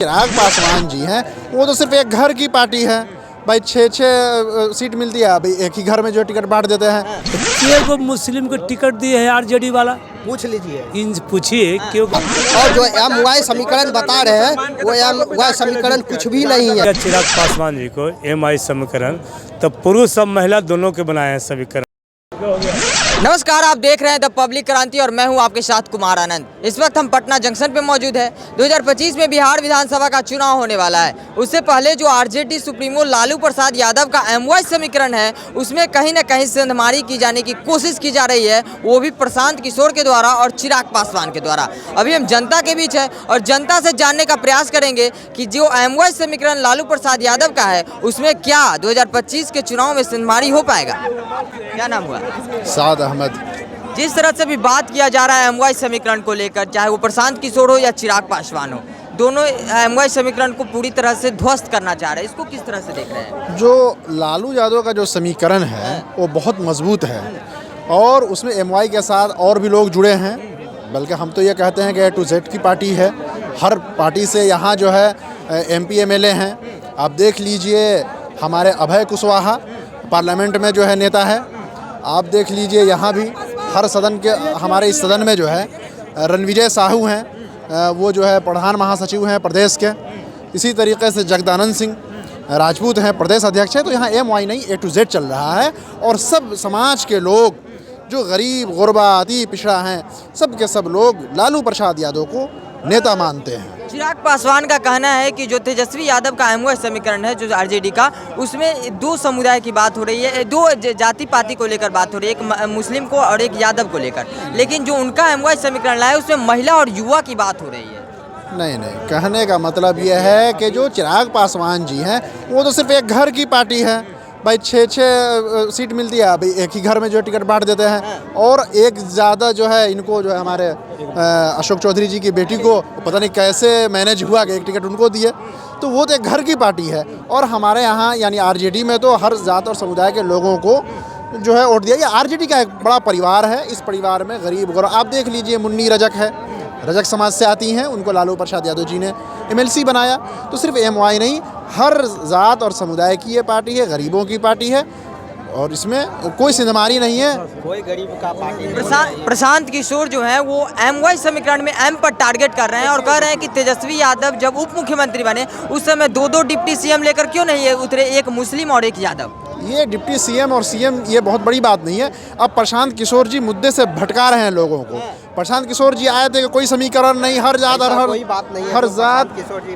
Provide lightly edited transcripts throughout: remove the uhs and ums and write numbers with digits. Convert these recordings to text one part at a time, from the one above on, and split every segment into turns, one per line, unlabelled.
चिराग पासवान जी हैं, वो तो सिर्फ एक घर की पार्टी है भाई। 6-6 सीट मिलती है, अभी एक ही घर में जो टिकट बांट देते हैं।
ये को मुस्लिम को टिकट दिए है आरजेडी वाला,
पूछ लीजिए,
इन पूछिए क्यों।
और जो MY समीकरण बता रहे हैं वो MY समीकरण कुछ भी नहीं है।
चिराग पासवान जी को MI समीकरण तो पुरुष और महिला दोनों के बनाए हैं समीकरण।
नमस्कार, आप देख रहे हैं द पब्लिक क्रांति और मैं हूं आपके साथ कुमार आनंद। इस वक्त हम पटना जंक्शन पे मौजूद है। 2025 में बिहार विधानसभा का चुनाव होने वाला है। उससे पहले जो आरजेडी सुप्रीमो लालू प्रसाद यादव का MY समीकरण है, उसमें कहीं ना कहीं सेंधमारी की जाने की कोशिश की जा रही है, वो भी प्रशांत किशोर के द्वारा और चिराग पासवान के द्वारा। अभी हम जनता के बीच है और जनता से जानने का प्रयास करेंगे कि जो MY समीकरण लालू प्रसाद यादव का है, उसमें क्या 2025 के चुनाव में सेंधमारी हो पाएगा। क्या नाम हुआ?
साद अहमद।
जिस तरह से भी बात किया जा रहा है MY समीकरण को लेकर, चाहे वो प्रशांत किशोर हो या चिराग पासवान हो, दोनों MY समीकरण को पूरी तरह से ध्वस्त करना चाह रहे हैं। इसको किस तरह से देख रहे हैं?
जो लालू यादव का जो समीकरण है वो बहुत मजबूत है और उसमें MY के साथ और भी लोग जुड़े हैं। बल्कि हम तो ये कहते हैं कि A to Z की पार्टी है। हर पार्टी से यहाँ जो है MP MLA हैं। आप देख लीजिए, हमारे अभय कुशवाहा पार्लियामेंट में जो है नेता है। आप देख लीजिए यहाँ भी हर सदन के, हमारे इस सदन में जो है रणविजय साहू हैं, वो जो है प्रधान महासचिव हैं प्रदेश के। इसी तरीके से जगदानंद सिंह राजपूत हैं, प्रदेश अध्यक्ष हैं। तो यहाँ MY नहीं A to Z चल रहा है और सब समाज के लोग जो गरीब गुरबा अति पिछड़ा हैं, सब के सब लोग लालू प्रसाद यादव को नेता मानते हैं।
चिराग पासवान का कहना है कि जो तेजस्वी यादव का MY समीकरण है, जो आरजेडी का, उसमें दो समुदाय की बात हो रही है, दो जाति पाति को लेकर बात हो रही है, एक मुस्लिम को और एक यादव को लेकर। लेकिन जो उनका MY समीकरण लाया, उसमें महिला और युवा की बात हो रही है।
नहीं, कहने का मतलब यह है कि जो चिराग पासवान जी हैं, वो तो सिर्फ एक घर की पार्टी है भाई। 6-6 सीट मिलती है, अभी एक ही घर में जो टिकट बांट देते हैं। और एक ज़्यादा जो है इनको जो है हमारे अशोक चौधरी जी की बेटी को पता नहीं कैसे मैनेज हुआ कि एक टिकट उनको दिए। तो वो तो एक घर की पार्टी है। और हमारे यहाँ यानी आरजेडी में तो हर जात और समुदाय के लोगों को जो है वोट दिया। ये आरजेडी का एक बड़ा परिवार है। इस परिवार में गरीब गौरव, आप देख लीजिए, मुन्नी रजक है, रजक समाज से आती हैं, उनको लालू प्रसाद यादव जी ने MLC बनाया। तो सिर्फ MY नहीं, हर जात और समुदाय की ये पार्टी है, गरीबों की पार्टी है और इसमें कोई सिंधमारी नहीं है,
कोई गरीब का पार्टी।
प्रशांत किशोर जो है वो MY समीकरण में M पर टारगेट कर रहे हैं और कह रहे हैं कि तेजस्वी यादव जब उप मुख्यमंत्री बने, उस समय दो डिप्टी CM लेकर क्यों नहीं उतरे, एक मुस्लिम और एक यादव।
ये डिप्टी CM और CM ये बहुत बड़ी बात नहीं है। अब प्रशांत किशोर जी मुद्दे से भटका रहे हैं लोगों को। प्रशांत किशोर जी आए थे कि कोई समीकरण नहीं, हर जात और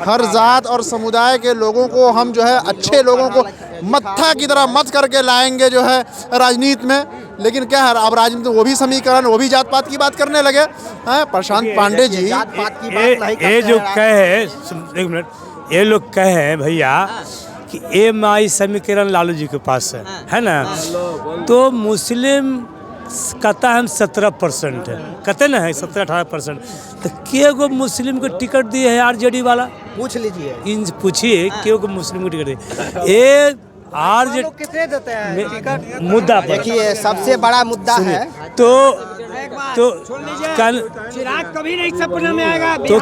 हर जात और समुदाय के लोगों को हम जो है अच्छे लोगों को मत्था की तरह मत करके लाएंगे जो है राजनीति में। लेकिन क्या है, अब राजनीति वो भी समीकरण, वो भी जात पात की बात करने लगे हैं। प्रशांत पांडे जी
ये जो कहे, एक मिनट, ये लोग कहे भैया कि MI समीकरण लालू जी के पास है ना, तो मुस्लिम कहता है हम 17% है, कहते ना है 17-18%। तो क्यों को मुस्लिम को टिकट दिए है आरजेडी वाला?
पूछ लीजिए,
इन पूछिए क्यों को मुस्लिम को टिकट दिए। ये आरजेडी
कितने देते हैं
मुद्दा पर
देखिए, सबसे बड़ा मुद्दा है।
तो
चिराग कभी नहीं सपना में आएगा।
तो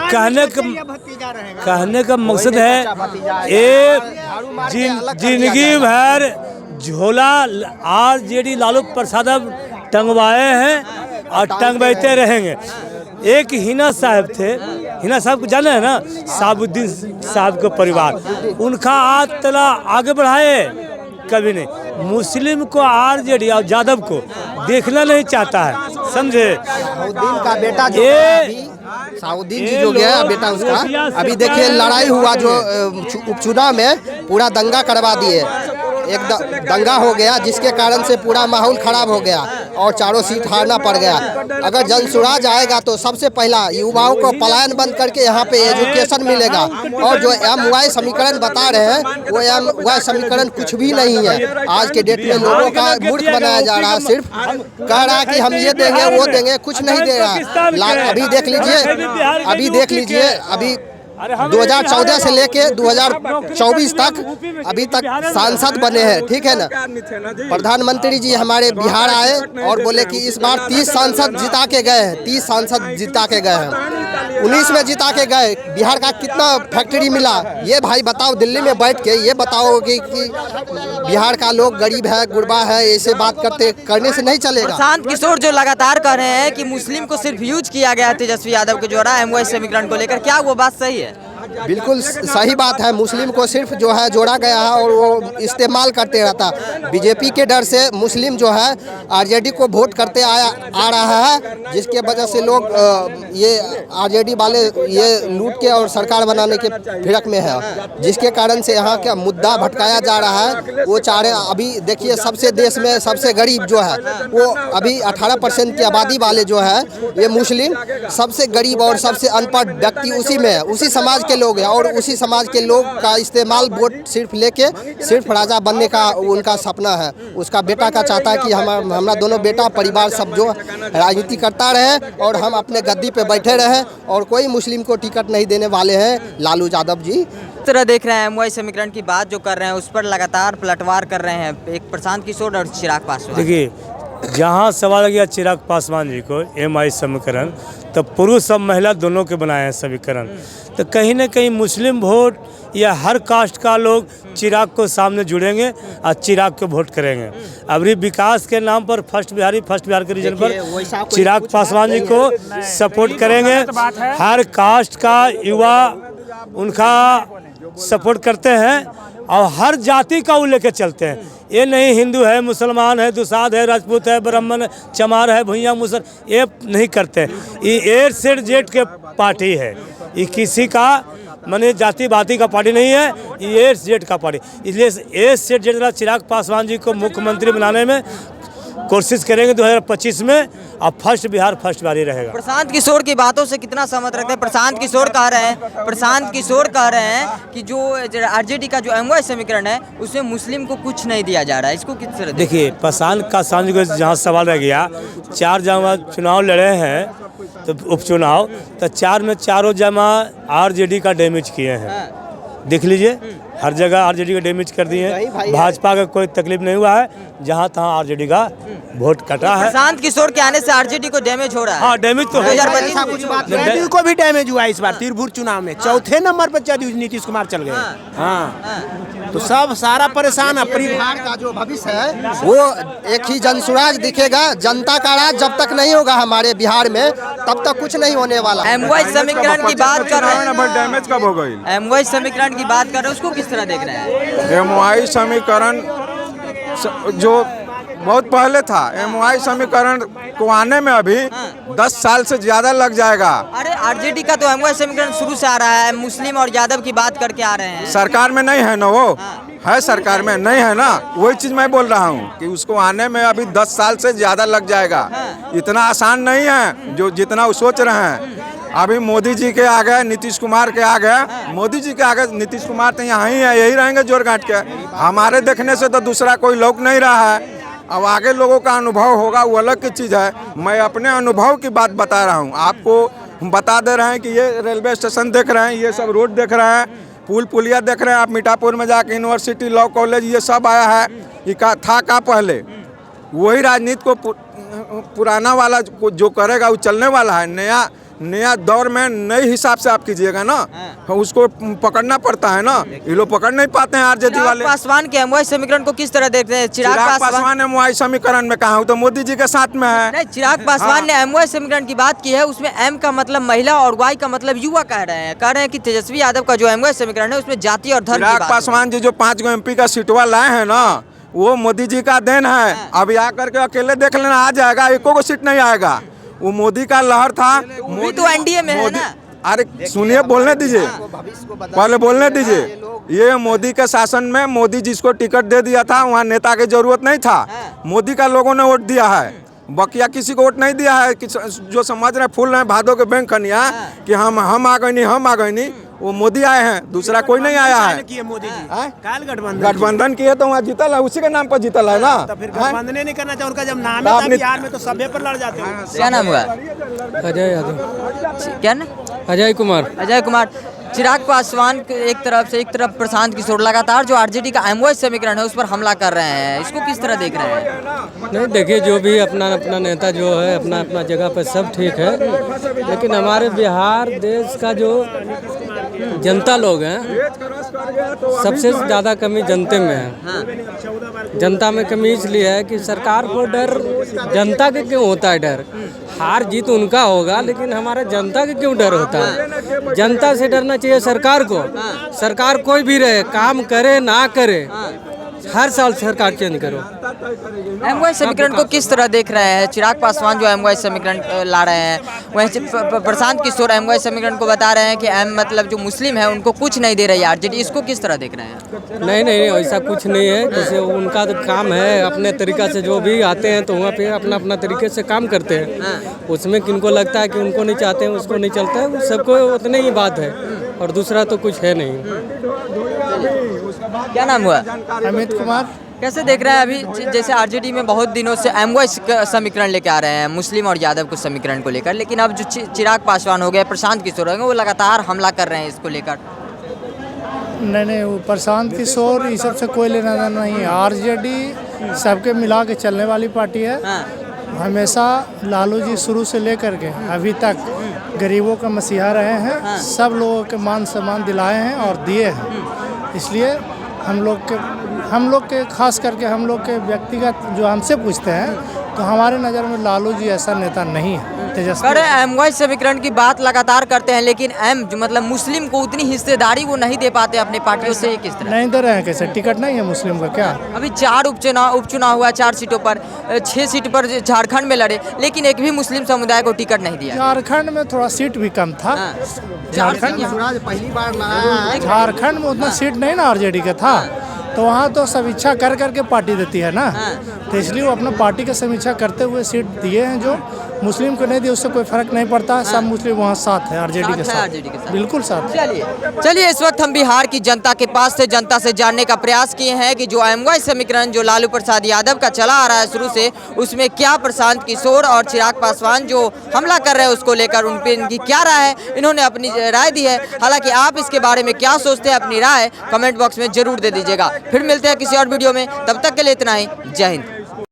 कहने का मकसद है, ये जिंदगी भर झोला आरजेडी लालू प्रसाद टंगवाए हैं और टंगवाते रहेंगे। एक हिना साहब थे, हिना साहब को जाने है ना, साबुद्दीन साहब का परिवार, उनका आज तला आगे बढ़ाए कभी नहीं। मुस्लिम को आरजेडी और यादव को देखना नहीं चाहता है, समझे।
साउद्दीन का बेटा जो साउद्दीन जी जो गया बेटा उसका, अभी देखिए लड़ाई हुआ जो उपचुनाव में, पूरा दंगा करवा दिए, एक दंगा हो गया जिसके कारण से पूरा माहौल खराब हो गया और चारों सीट हारना पड़ गया। अगर जनसुराज आएगा तो सबसे पहला युवाओं को पलायन बंद करके यहाँ पे एजुकेशन मिलेगा। और जो MY समीकरण बता रहे हैं, वो MY समीकरण कुछ भी नहीं है। आज के डेट में लोगों का मूर्ख बनाया जा रहा है, सिर्फ कह रहा है कि हम ये देंगे वो देंगे, कुछ नहीं दे रहा। अभी देख लीजिए, अभी 2014 से लेके 2024 तक अभी तक सांसद बने हैं, ठीक है ना। प्रधानमंत्री जी हमारे बिहार आए और बोले कि इस बार 30 सांसद जिता के गए हैं, 30 सांसद जिता के गए हैं। 19 में जिता के गए, बिहार का कितना फैक्ट्री मिला ये भाई बताओ। दिल्ली में बैठ के ये बताओ कि बिहार का लोग गरीब है, गुरबा है, ऐसे बात करने से नहीं चलेगा।
प्रशांत किशोर जो लगातार कह रहे हैं कि मुस्लिम को सिर्फ यूज किया गया है तेजस्वी यादव के द्वारा MOI समीकरण को लेकर, क्या वो बात सही है?
बिल्कुल सही बात है। मुस्लिम को सिर्फ जो है जोड़ा गया है और वो इस्तेमाल करते रहता। बीजेपी के डर से मुस्लिम जो है आरजेडी को वोट करते आ रहा है, जिसके वजह से लोग ये आरजेडी वाले ये लूट के और सरकार बनाने के फिरक में है, जिसके कारण से यहाँ का मुद्दा भटकाया जा रहा है। वो चाह रहे अभी देखिए सबसे देश में सबसे गरीब जो है वो अभी 18% की आबादी वाले जो है ये मुस्लिम, सबसे गरीब और सबसे अनपढ़ व्यक्ति उसी में है, उसी समाज के लोग हैं। और उसी समाज के लोग का इस्तेमाल वोट सिर्फ लेके सिर्फ राजा बनने का उनका सपना है। उसका बेटा का चाहता है कि हमारा दोनों बेटा परिवार सब जो राजनीति करता रहे और हम अपने गद्दी पे बैठे रहे, और कोई मुस्लिम को टिकट नहीं देने वाले हैं लालू यादव जी।
इस तरह देख रहे हैं MOI समीकरण की बात जो कर रहे हैं उस पर लगातार पलटवार कर रहे हैं एक प्रशांत किशोर और चिराग पासवान।
देखिए, जहाँ सवाल गया चिराग पासवान जी को MOI समीकरण, तो पुरुष और महिला दोनों के बनाए हैं समीकरण, तो कहीं ना कहीं मुस्लिम वोट या हर कास्ट का लोग चिराग को सामने जुड़ेंगे और चिराग को वोट करेंगे। अभी विकास के नाम पर फर्स्ट बिहार के रीजन पर चिराग पासवान जी को सपोर्ट करेंगे। हर कास्ट का युवा उनका सपोर्ट करते हैं और हर जाति का वो लेके चलते हैं। ये नहीं हिंदू है, मुसलमान है, दुसाध है, राजपूत है, ब्राह्मण है, चमार है, भुइयाँ मुसर, ये नहीं करते। ये A से Z के पार्टी है, ये किसी का माने जाति बाती का पार्टी नहीं है, ये A से Z का पार्टी। इसलिए A से Z चिराग पासवान जी को मुख्यमंत्री बनाने में कोशिश करेंगे 2025 में, और फर्स्ट बिहार ही रहेगा।
प्रशांत किशोर की बातों से कितना सहमत रखते हैं? प्रशांत किशोर कह रहे हैं कि जो आरजेडी का जो MOI समीकरण है उसमें मुस्लिम को कुछ नहीं दिया जा रहा है, इसको किस तरह?
देखिए, प्रशांत का सांझ को जहाँ सवाल रह गया, 4 जगह चुनाव लड़े हैं तो उपचुनाव, तो 4 में चारों जगह आरजेडी का डैमेज किए हैं। देख लीजिए, हर जगह आरजेडी का डैमेज कर दिए हैं। भाजपा का कोई तकलीफ नहीं हुआ है, जहाँ तहाँ आरजेडी का वोट कटा है।
प्रशांत किशोर के आने से आरजेडी को डैमेज हो रहा है।
हाँ, डैमेज तो है।
जदयू को भी डैमेज हुआ इस बार तिरभुर चुनाव में, चौथे नंबर पर जदयू नीतीश कुमार चल गए। हाँ, तो सब सारा परेशान है।
बिहार का जो भविष्य है वो एक ही जनसुराज दिखेगा। जनता का राज जब तक नहीं होगा हमारे बिहार में, तब तक कुछ नहीं होने वाला।
MOI समीकरण की बात कर रहे हैं,
डैमेज कब हो गई?
MOI समीकरण की बात कर रहे हैं, उसको किस तरह देख रहे हैं?
MOI समीकरण जो बहुत पहले था, MOI समीकरण को आने में अभी 10 साल से ज्यादा लग जाएगा।
अरे आरजेडी का तो MOI समीकरण शुरू से आ रहा है, मुस्लिम और यादव की बात करके आ रहे हैं।
सरकार में नहीं है ना, वो है सरकार में नहीं है ना, वही चीज मैं बोल रहा हूँ कि उसको आने में अभी 10 साल से ज्यादा लग जाएगा। इतना आसान नहीं है जो जितना वो सोच रहे हैं। अभी मोदी जी के आ गए, नीतीश कुमार के आ गए, मोदी जी के आ गए, नीतीश कुमार तो यहाँ ही है, यही रहेंगे जोर काट के। हमारे देखने से तो दूसरा कोई लोग नहीं रहा है। अब आगे लोगों का अनुभव होगा, वो अलग की चीज़ है। मैं अपने अनुभव की बात बता रहा हूँ, आपको बता दे रहे हैं कि ये रेलवे स्टेशन देख रहे हैं, ये सब रोड देख रहे हैं, पुलिया देख रहे हैं। आप मीठापुर में जाके यूनिवर्सिटी, लॉ कॉलेज, ये सब आया है। ये था का पहले वही राजनीति को पुराना वाला जो करेगा वो चलने वाला है। नया दौर में नए हिसाब से आप कीजिएगा ना, उसको पकड़ना पड़ता है ना, ये लोग पकड़ नहीं पाते हैं आरजेडी वाले।
पासवान के MOI समीकरण को किस तरह देखते हैं?
चिराग पासवान MOI समीकरण में कहा हूँ तो मोदी जी के साथ में है।
नहीं, चिराग पासवान ने MOI समीकरण की बात की है, उसमें M का मतलब महिला और Y का मतलब युवा कह रहे हैं कि तेजस्वी यादव का जो MOI समीकरण है उसमें जाति और धर्म।
चिराग पासवान जी जो 5 MP का सीटवा लाए हैं ना, वो मोदी जी का देन है। अभी आकर के अकेले देख लेना, आ जाएगा, एको को सीट नहीं आएगा। वो मोदी का लहर था।
मोदी तो एनडीए में है ना।
अरे सुनिए, बोलने दीजिए, पहले बोलने दीजिए। ये मोदी के शासन में मोदी जिसको टिकट दे दिया था, वहाँ नेता की जरूरत नहीं था। मोदी का लोगों ने वोट दिया है, बकिया किसी को वोट नहीं दिया है। कि जो समझ रहे फूल रहे भादों के बैंक खनिया कि हम आ गए नहीं, वो मोदी आए हैं, दूसरा कोई नहीं आया है।
मोदी जी
गठबंधन किए तो वहाँ जीतल है, उसी के नाम पर जीतल है ना।
तो फिर गठबंधन नहीं करना चाहिए, उनका जब नाम है बिहार में तो सभ्य पर लड़ जाते हैं।
क्या नाम हुआ?
अजय यादव।
क्या ना?
अजय कुमार।
अजय कुमार, चिराग पासवान एक तरफ प्रशांत किशोर लगातार जो आरजेडी का एमओआई समीकरण है उस पर हमला कर रहे हैं, इसको किस तरह देख रहे हैं?
नहीं देखिए, जो भी अपना अपना नेता जो है अपना अपना जगह पर सब ठीक है, लेकिन हमारे बिहार देश का जो जनता लोग हैं सबसे ज़्यादा कमी जनता में है। जनता में कमी इसलिए है कि सरकार को डर जनता के क्यों होता है डर? हार जीत उनका होगा लेकिन हमारे जनता के क्यों डर होता है? जनता से डरना चाहिए सरकार को। सरकार कोई भी रहे, काम करे ना करे, हर साल सरकार चेंज करो।
एमओआई समीकरण को किस तरह देख रहे हैं? चिराग पासवान जो एमओआई समीकरण ला रहे हैं, वहीं प्रशांत किशोर एमओआई समीकरण को बता रहे हैं कि मतलब जो मुस्लिम है उनको कुछ नहीं दे रही है आरजेडी, इसको किस तरह देख रहे हैं?
नहीं, ऐसा कुछ नहीं है। जैसे उनका तो काम है अपने तरीका से, जो भी आते हैं तो वहाँ पे अपना अपना तरीके से काम करते हैं। उसमें किनको लगता है कि उनको नहीं चाहते हैं, उसको नहीं चलता है, वो सबको उतनी ही बात है और दूसरा तो कुछ है नहीं।
क्या नाम हुआ?
अमित कुमार।
कैसे देख रहे हैं अभी जैसे आरजेडी में बहुत दिनों से एमओआई समीकरण लेके आ रहे हैं मुस्लिम और यादव को समीकरण को लेकर, लेकिन अब जो चिराग पासवान हो गए, प्रशांत किशोर हो गए, वो लगातार हमला कर रहे हैं इसको लेकर?
नहीं, वो प्रशांत किशोर ये सब से कोई लेना देना नहीं है। आरजेडी सबके मिला के चलने वाली पार्टी है। हमेशा लालू जी शुरू से लेकर के अभी तक गरीबों का मसीहा रहे हैं। सब लोगों के मान सम्मान दिलाए हैं और दिए हैं। इसलिए हम लोग के खास करके हम लोग के व्यक्तिगत जो हमसे पूछते हैं तो हमारे नज़र में लालू जी ऐसा नेता नहीं है। तेजस्वी
एमओआई समीकरण की बात लगातार करते हैं, लेकिन जो मतलब मुस्लिम को उतनी हिस्सेदारी वो नहीं दे पाते अपनी पार्टियों से, किस तरह
नहीं दे रहे हैं? कैसे टिकट नहीं है मुस्लिम का क्या?
अभी 4 उपचुनाव हुआ, 4 सीटों पर, 6 सीट पर झारखंड में लड़े, लेकिन एक भी मुस्लिम समुदाय को टिकट नहीं दिया।
झारखंड में थोड़ा सीट भी कम था। झारखंड
पहली बार लाया है।
झारखंड में उतना सीट नहीं ना आरजेडी का था, तो वहाँ तो समीक्षा कर करके पार्टी देती है ना, तो इसलिए वो अपना पार्टी की समीक्षा करते हुए सीट दिए हैं। जो मुस्लिम को नहीं दिए उससे कोई फर्क नहीं पड़ता। सब मुस्लिम वहाँ साथ है आरजेडी के साथ, बिल्कुल साथ।
चलिए इस वक्त हम बिहार की जनता के पास से जनता से जानने का प्रयास किए हैं कि जो एमओआई समीकरण जो लालू प्रसाद यादव का चला आ रहा है शुरू से, उसमें क्या प्रशांत किशोर और चिराग पासवान जो हमला कर रहे हैं उसको लेकर उन पे इनकी क्या राय है, इन्होंने अपनी राय दी है। हालांकि आप इसके बारे में क्या सोचते हैं, अपनी राय कमेंट बॉक्स में जरूर दे दीजिएगा। फिर मिलते हैं किसी और वीडियो में, तब तक के लिए इतना ही। जय हिंद।